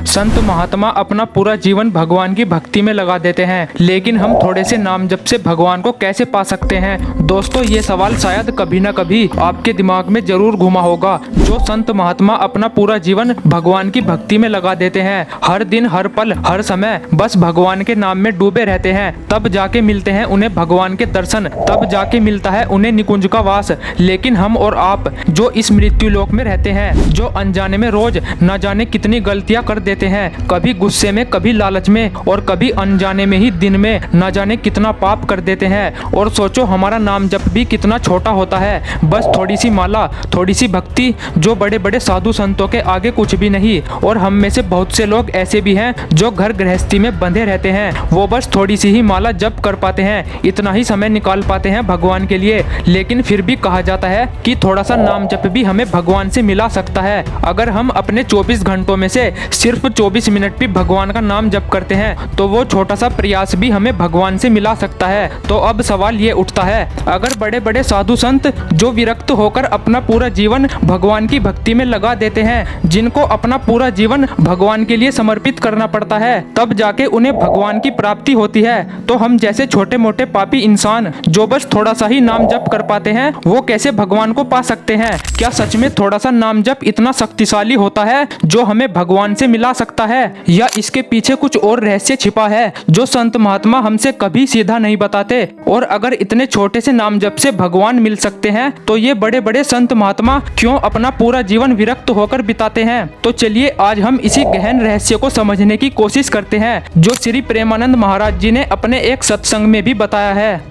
संत महात्मा अपना पूरा जीवन भगवान की भक्ति में लगा देते हैं, लेकिन हम थोड़े से नाम जप से भगवान को कैसे पा सकते हैं? दोस्तों, ये सवाल शायद कभी न कभी आपके दिमाग में जरूर घुमा होगा। जो संत महात्मा अपना पूरा जीवन भगवान की भक्ति में लगा देते हैं, हर दिन हर पल हर समय बस भगवान के नाम में डूबे रहते हैं, तब जाके मिलते हैं उन्हें भगवान के दर्शन, तब जाके मिलता है उन्हें निकुंज का वास। लेकिन हम और आप जो इस मृत्यु लोक में रहते हैं, जो अनजाने में रोज न जाने कितनी गलतियां कर देते हैं, कभी गुस्से में, कभी लालच में और कभी अनजाने में ही दिन में न जाने कितना पाप कर देते हैं। और सोचो, हमारा नाम जप भी कितना छोटा होता है, बस थोड़ी सी माला, थोड़ी सी भक्ति, जो बड़े बड़े साधु संतों के आगे कुछ भी नहीं। और हम में से बहुत से लोग ऐसे भी हैं जो घर गृहस्थी में बंधे रहते हैं, वो बस थोड़ी सी ही माला जप कर पाते हैं, इतना ही समय निकाल पाते हैं भगवान के लिए। लेकिन फिर भी कहा जाता है कि थोड़ा सा नाम जप भी हमें भगवान से मिला सकता है। अगर हम अपने 24 घंटों में से सिर्फ 24 मिनट भी भगवान का नाम जप करते हैं, तो वो छोटा सा प्रयास भी हमें भगवान से मिला सकता है। तो अब सवाल ये उठता है, अगर बड़े बड़े साधु संत जो विरक्त होकर अपना पूरा जीवन भगवान की भक्ति में लगा देते हैं, जिनको अपना पूरा जीवन भगवान के लिए समर्पित करना पड़ता है, तब जाके उन्हें भगवान की प्राप्ति होती है, तो हम जैसे छोटे मोटे पापी इंसान जो बस थोड़ा सा ही नाम जप कर पाते हैं, वो कैसे भगवान को पा सकते हैं? क्या सच में थोड़ा सा नाम जप इतना शक्तिशाली होता है जो हमें भगवान से मिला सकता है, या इसके पीछे कुछ और रहस्य छिपा है जो संत महात्मा हमसे कभी सीधा नहीं बताते? और अगर इतने छोटे से नाम जप से भगवान मिल सकते हैं, तो ये बड़े बड़े संत महात्मा क्यों अपना पूरा जीवन विरक्त होकर बिताते हैं? तो चलिए आज हम इसी गहन रहस्य को समझने की कोशिश करते हैं, जो श्री प्रेमानंद महाराज जी ने अपने एक सत्संग में भी बताया है।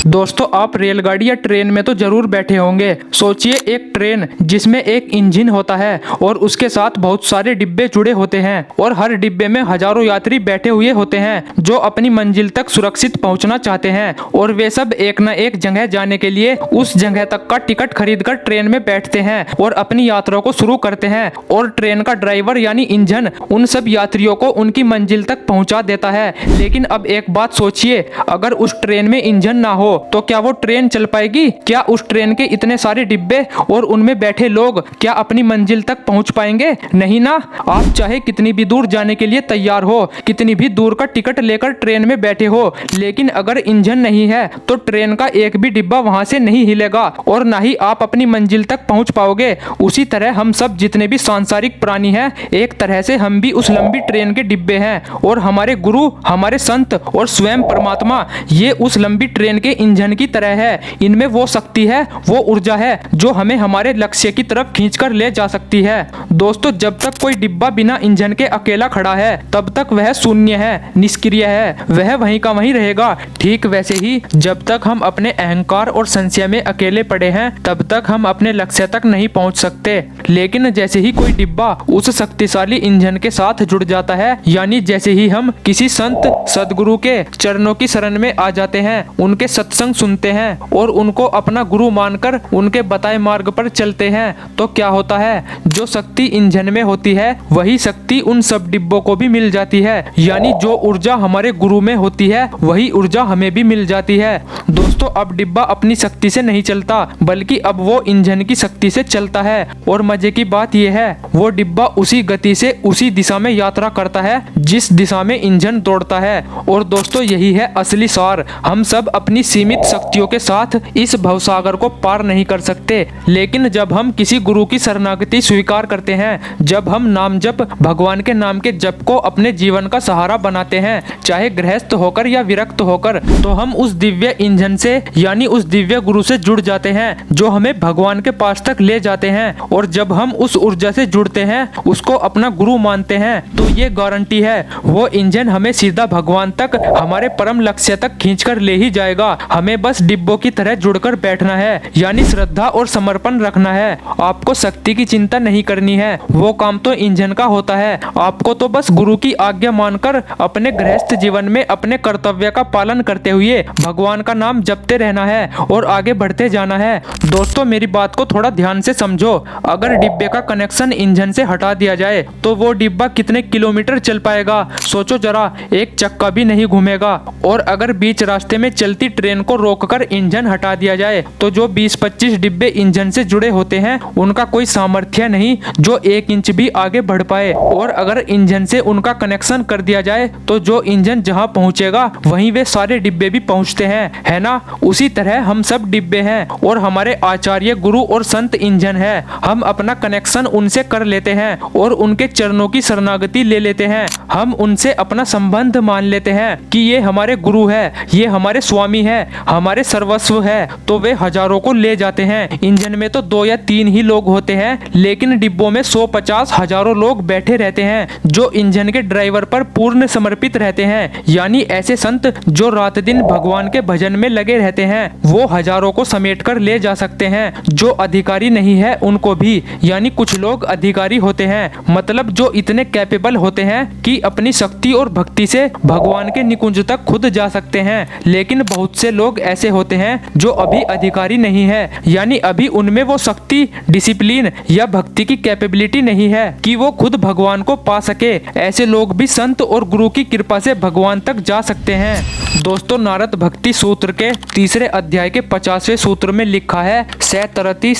दोस्तों, आप रेलगाड़ी या ट्रेन में तो जरूर बैठे होंगे। सोचिए, एक ट्रेन जिसमें एक इंजन होता है और उसके साथ बहुत सारे डिब्बे जुड़े होते हैं, और हर डिब्बे में हजारों यात्री बैठे हुए होते हैं जो अपनी मंजिल तक सुरक्षित पहुंचना चाहते हैं। और वे सब एक न एक जगह जाने के लिए उस जगह तक का टिकट खरीदकर ट्रेन में बैठते हैं और अपनी यात्रा को शुरू करते हैं। और ट्रेन का ड्राइवर यानी इंजन उन सब यात्रियों को उनकी मंजिल तक पहुँचा देता है। लेकिन अब एक बात सोचिए, अगर उस ट्रेन में इंजन ना हो तो क्या वो ट्रेन चल पाएगी? क्या उस ट्रेन के इतने सारे डिब्बे और उनमें बैठे लोग क्या अपनी मंजिल तक पहुंच पाएंगे? नहीं ना। आप चाहे कितनी भी दूर जाने के लिए तैयार हो, कितनी भी दूर का टिकट लेकर ट्रेन में बैठे हो, लेकिन अगर इंजन नहीं है तो ट्रेन का एक भी डिब्बा वहां से नहीं हिलेगा और ना ही आप अपनी मंजिल तक पहुंच पाओगे। उसी तरह हम सब जितने भी सांसारिक प्राणी हैं, एक तरह से हम भी उस लंबी ट्रेन के डिब्बे हैं, और हमारे गुरु, हमारे संत और स्वयं परमात्मा ये उस लंबी ट्रेन के इंजन की तरह है। इनमें वो शक्ति है, वो ऊर्जा है जो हमें हमारे लक्ष्य की तरफ खींचकर ले जा सकती है। दोस्तों, जब तक कोई डिब्बा बिना इंजन के अकेला खड़ा है, तब तक वह शून्य है, निष्क्रिय है, वह वहीं का वहीं रहेगा। ठीक वैसे ही जब तक हम अपने अहंकार और संशय में अकेले पड़े हैं, तब तक हम अपने लक्ष्य तक नहीं पहुंच सकते। लेकिन जैसे ही कोई डिब्बा उस शक्तिशाली इंजन के साथ जुड़ जाता है, यानी जैसे ही हम किसी संत सदगुरु के चरणों की शरण में आ जाते हैं, उनके सत्संग सुनते हैं और उनको अपना गुरु मानकर उनके बताए मार्ग पर चलते हैं, तो क्या होता है? जो शक्ति इंजन में होती है, वही शक्ति उन सब डिब्बों को भी मिल जाती है। यानी जो ऊर्जा हमारे गुरु में होती है, वही ऊर्जा हमें भी मिल जाती है। दोस्तों, अब डिब्बा अपनी शक्ति से नहीं चलता, बल्कि अब वो इंजन की शक्ति से चलता है। और मजे की बात यह है, वो डिब्बा उसी गति से उसी दिशा में यात्रा करता है जिस दिशा में इंजन दौड़ता है। और दोस्तों, यही है असली सार। हम सब अपनी सीमित शक्तियों के साथ इस भवसागर को पार नहीं कर सकते, लेकिन जब हम किसी गुरु की शरणागति स्वीकार करते हैं, जब हम नाम जप, भगवान के नाम के जप को अपने जीवन का सहारा बनाते हैं, चाहे गृहस्थ होकर या विरक्त होकर, तो हम उस दिव्य इंजन से यानी उस दिव्य गुरु से जुड़ जाते हैं जो हमें भगवान के पास तक ले जाते हैं। और जब हम उस ऊर्जा से जुड़ते हैं, उसको अपना गुरु मानते हैं, तो ये गारंटी है वो इंजन हमें सीधा भगवान तक, हमारे परम लक्ष्य तक खींचकर ले ही जाएगा। हमें बस डिब्बों की तरह जुड़कर बैठना है, यानी श्रद्धा और समर्पण रखना है। आपको शक्ति की चिंता नहीं करनी है, वो काम तो इंजन का होता है। आपको तो बस गुरु की आज्ञा मानकर अपने गृहस्थ जीवन में अपने कर्तव्य का पालन करते हुए भगवान का नाम जपते रहना है और आगे बढ़ते जाना है। दोस्तों, मेरी बात को थोड़ा ध्यान से समझो। अगर डिब्बे का कनेक्शन इंजन से हटा दिया जाए, तो वो डिब्बा कितने किलोमीटर चल पाएगा? सोचो जरा, एक चक्का भी नहीं घूमेगा। और अगर बीच रास्ते में चलती ट्रेन ट्रेन को रोककर इंजन हटा दिया जाए तो जो 20-25 डिब्बे इंजन से जुड़े होते हैं उनका कोई सामर्थ्य नहीं जो 1 इंच भी आगे बढ़ पाए। और अगर इंजन से उनका कनेक्शन कर दिया जाए तो जो इंजन जहां पहुंचेगा वहीं वे सारे डिब्बे भी पहुंचते हैं, है ना। उसी तरह हम सब डिब्बे हैं और हमारे आचार्य, गुरु और संत इंजन है। हम अपना कनेक्शन उनसे कर लेते हैं और उनके चरणों की शरणागति ले लेते हैं। हम उनसे अपना संबंध मान लेते हैं कि ये हमारे गुरु है, ये हमारे स्वामी है, हमारे सर्वस्व है। तो वे हजारों को ले जाते हैं। इंजन में तो 2 या 3 ही लोग होते हैं, लेकिन डिब्बों में 100-50 हजारों लोग बैठे रहते हैं जो इंजन के ड्राइवर पर पूर्ण समर्पित रहते हैं। यानी ऐसे संत जो रात दिन भगवान के भजन में लगे रहते हैं वो हजारों को समेट कर ले जा सकते हैं। जो अधिकारी नहीं है उनको भी, यानी कुछ लोग अधिकारी होते हैं, मतलब जो इतने कैपेबल होते हैं कि अपनी शक्ति और भक्ति से भगवान के निकुंज तक खुद जा सकते हैं। लेकिन बहुत से लोग ऐसे होते हैं जो अभी अधिकारी नहीं है, यानी अभी उनमें वो शक्ति, डिसिप्लिन या भक्ति की कैपेबिलिटी नहीं है कि वो खुद भगवान को पा सके। ऐसे लोग भी संत और गुरु की कृपा से भगवान तक जा सकते हैं। दोस्तों, नारद भक्ति सूत्र के 3 अध्याय के 50वें सूत्र में लिखा है, स तरति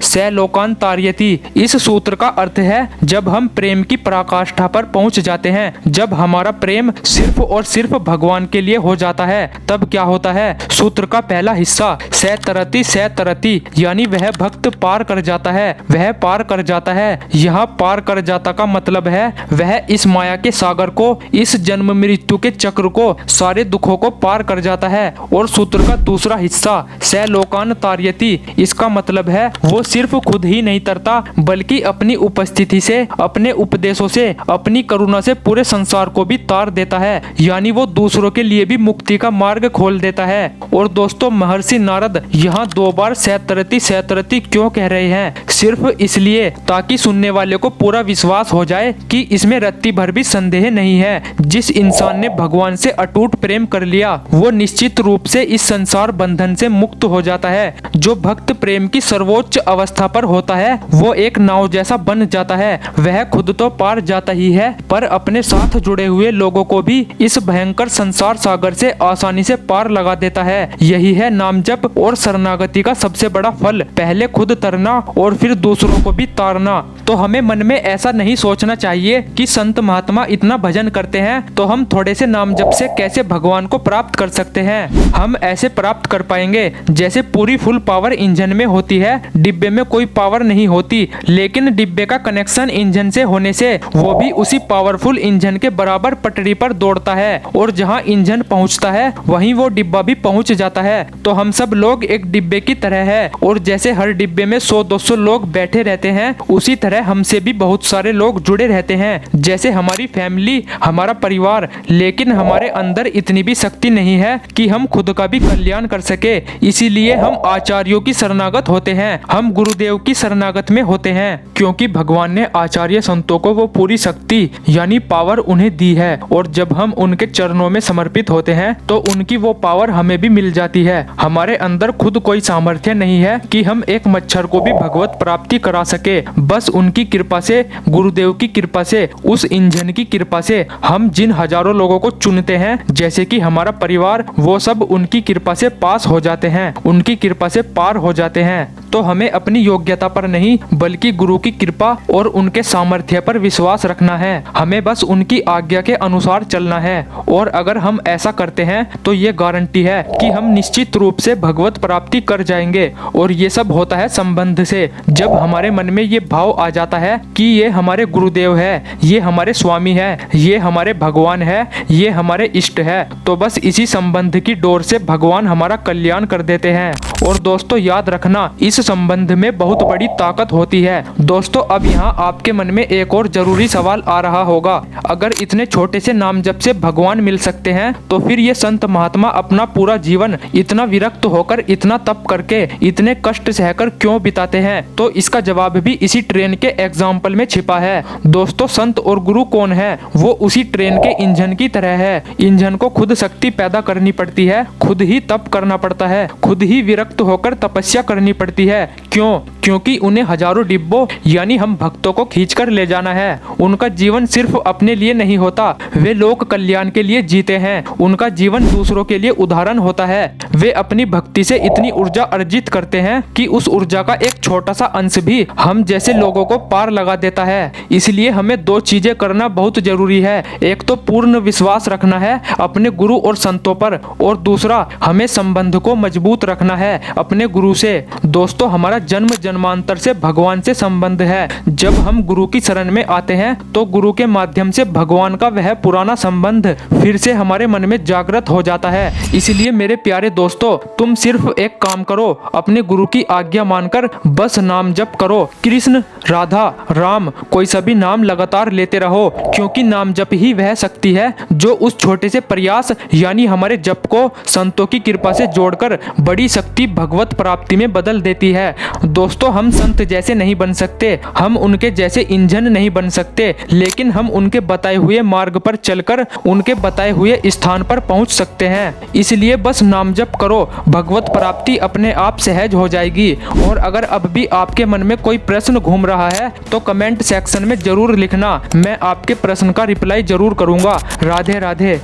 स लोकान तारयति। इस सूत्र का अर्थ है जब हम प्रेम की पराकाष्ठा पर पहुंच जाते हैं, जब हमारा प्रेम सिर्फ और सिर्फ भगवान के लिए हो जाता है, तब क्या होता है। सूत्र का पहला हिस्सा स तरति यानी वह भक्त पार कर जाता है, वह पार कर जाता है। यहाँ पार कर जाता का मतलब है वह इस माया के सागर को, इस जन्म मृत्यु के चक्र को, सारे दुखों को पार कर जाता है। और सूत्र का दूसरा हिस्सा स लोकान तारयति, इसका मतलब है वो सिर्फ खुद ही नहीं तरता बल्कि अपनी उपस्थिति से, अपने उपदेशों से, अपनी करुणा से पूरे संसार को भी तार देता है। यानी वो दूसरों के लिए भी मुक्ति का मार्ग खोल देता है। और दोस्तों, महर्षि नारद यहाँ 2 बार सैतरती क्यों कह रहे हैं? सिर्फ इसलिए ताकि सुनने वाले को पूरा विश्वास हो जाए कि इसमें रत्ती भर भी संदेह नहीं है। जिस इंसान ने भगवान से अटूट प्रेम कर लिया वो निश्चित रूप से इस संसार बंधन से मुक्त हो जाता है। जो भक्त प्रेम की सर्वोच्च अवस्था पर होता है वो एक नाव जैसा बन जाता है। वह खुद तो पार जाता ही है पर अपने साथ जुड़े हुए लोगों को भी इस भयंकर संसार सागर से आसानी से पार लगा देता है। यही है नाम जप और शरणागति का सबसे बड़ा फल, पहले खुद तरना और फिर दूसरों को भी तारना। तो हमें मन में ऐसा नहीं सोचना चाहिए कि संत महात्मा इतना भजन करते हैं तो हम थोड़े से नाम जप से कैसे भगवान को प्राप्त कर सकते हैं। हम ऐसे प्राप्त कर पाएंगे जैसे पूरी फुल पावर इंजन में होती है, डिब्बे में कोई पावर नहीं होती, लेकिन डिब्बे का कनेक्शन इंजन से होने से वो भी उसी पावरफुल इंजन के बराबर पटरी पर दौड़ता है और जहां इंजन पहुंचता है वहीं वो डिब्बा भी पहुंच जाता है। तो हम सब लोग एक डिब्बे की तरह है और जैसे हर डिब्बे में 100-200 लोग बैठे रहते हैं उसी तरह हमसे भी बहुत सारे लोग जुड़े रहते हैं, जैसे हमारी फैमिली, हमारा परिवार। लेकिन हमारे अंदर इतनी भी शक्ति नहीं है कि हम खुद का भी कल्याण कर सके। इसीलिए हम आचार्यों की शरणागत होते हैं, हम गुरुदेव की शरणागत में होते हैं, क्योंकि भगवान ने आचार्य संतों को वो पूरी शक्ति यानी पावर उन्हें दी है। और जब हम उनके चरणों में समर्पित होते हैं तो उनकी वो पावर हमें भी मिल जाती है। हमारे अंदर खुद कोई सामर्थ्य नहीं है कि हम एक मच्छर को भी भगवत प्राप्ति करा सके। बस उनकी कृपा से, गुरुदेव की कृपा से, उस इंजन की कृपा से हम जिन हजारों लोगों को चुनते हैं जैसे कि हमारा परिवार, वो सब उनकी कृपा से पास हो जाते हैं, उनकी कृपा से पार हो जाते हैं। तो हमें अपनी योग्यता पर नहीं बल्कि गुरु की कृपा और उनके सामर्थ्य पर विश्वास रखना है। हमें बस उनकी आज्ञा के अनुसार चलना है। और अगर हम ऐसा करते हैं तो ये गारंटी है कि हम निश्चित रूप से भगवत प्राप्ति कर जाएंगे। और ये सब होता है संबंध से। जब हमारे मन में ये भाव आ जाता है कि ये हमारे गुरुदेव है, ये हमारे स्वामी है, ये हमारे भगवान है, ये हमारे इष्ट है, तो बस इसी संबंध की डोर से भगवान हमारा कल्याण कर देते हैं। और दोस्तों, याद रखना, इस संबंध में बहुत बड़ी ताकत होती है। दोस्तों, अब यहाँ आपके मन में एक और जरूरी सवाल आ रहा होगा, अगर इतने छोटे से नाम जप से भगवान मिल सकते हैं तो फिर ये संत महात्मा अपना पूरा जीवन इतना विरक्त होकर, इतना तप करके, इतने कष्ट सहकर क्यों बिताते हैं? तो इसका जवाब भी इसी ट्रेन के एग्जाम्पल में छिपा है। दोस्तों संत और गुरु कौन है? वो उसी ट्रेन के इंजन की तरह है। इंजन को खुद शक्ति पैदा करनी पड़ती है, खुद ही तप करना पड़ता है, खुद ही विरक्त होकर तपस्या करनी पड़ती है। क्यों? क्योंकि उन्हें हजारों डिब्बों यानी हम भक्तों को खींचकर ले जाना है। उनका जीवन सिर्फ अपने लिए नहीं होता, वे लोक कल्याण के लिए जीते हैं। उनका जीवन दूसरों के लिए उदाहरण होता है। वे अपनी भक्ति से इतनी ऊर्जा अर्जित करते हैं कि उस ऊर्जा का एक छोटा सा अंश भी हम जैसे लोगों को पार लगा देता है। इसलिए हमें दो चीजें करना बहुत जरूरी है। एक तो पूर्ण विश्वास रखना है अपने गुरु और संतों पर, और दूसरा हमें संबंध को मजबूत रखना है अपने गुरु से। दोस्तों हमारा जन्म जन्मांतर से भगवान से संबंध है। जब हम गुरु की शरण में आते हैं तो गुरु के माध्यम से भगवान का वह पुराना संबंध फिर से हमारे मन में जागृत हो जाता है। इसलिए मेरे प्यारे दोस्तों, तुम सिर्फ एक काम करो, अपने गुरु की आज्ञा मानकर बस नाम जप करो। कृष्ण, राधा, राम, कोई सभी नाम लगातार लेते रहो, क्योंकि नाम जप ही वह शक्ति है जो उस छोटे से प्रयास यानी हमारे जप को संतों की कृपा से जोड़कर बड़ी शक्ति भगवत प्राप्ति में बदल देती है। दोस्तों हम संत जैसे नहीं बन सकते, हम उनके जैसे इंजन नहीं बन सकते, लेकिन हम उनके बताए हुए मार्ग पर चलकर उनके बताए हुए स्थान पर पहुंच सकते हैं। इसलिए बस नाम जप करो, भगवत प्राप्ति अपने आप सहज हो जाएगी। और अगर अब भी आपके मन में कोई प्रश्न घूम रहा है तो कमेंट सेक्शन में जरूर लिखना, मैं आपके प्रश्न का रिप्लाई जरूर करूंगा। राधे राधे।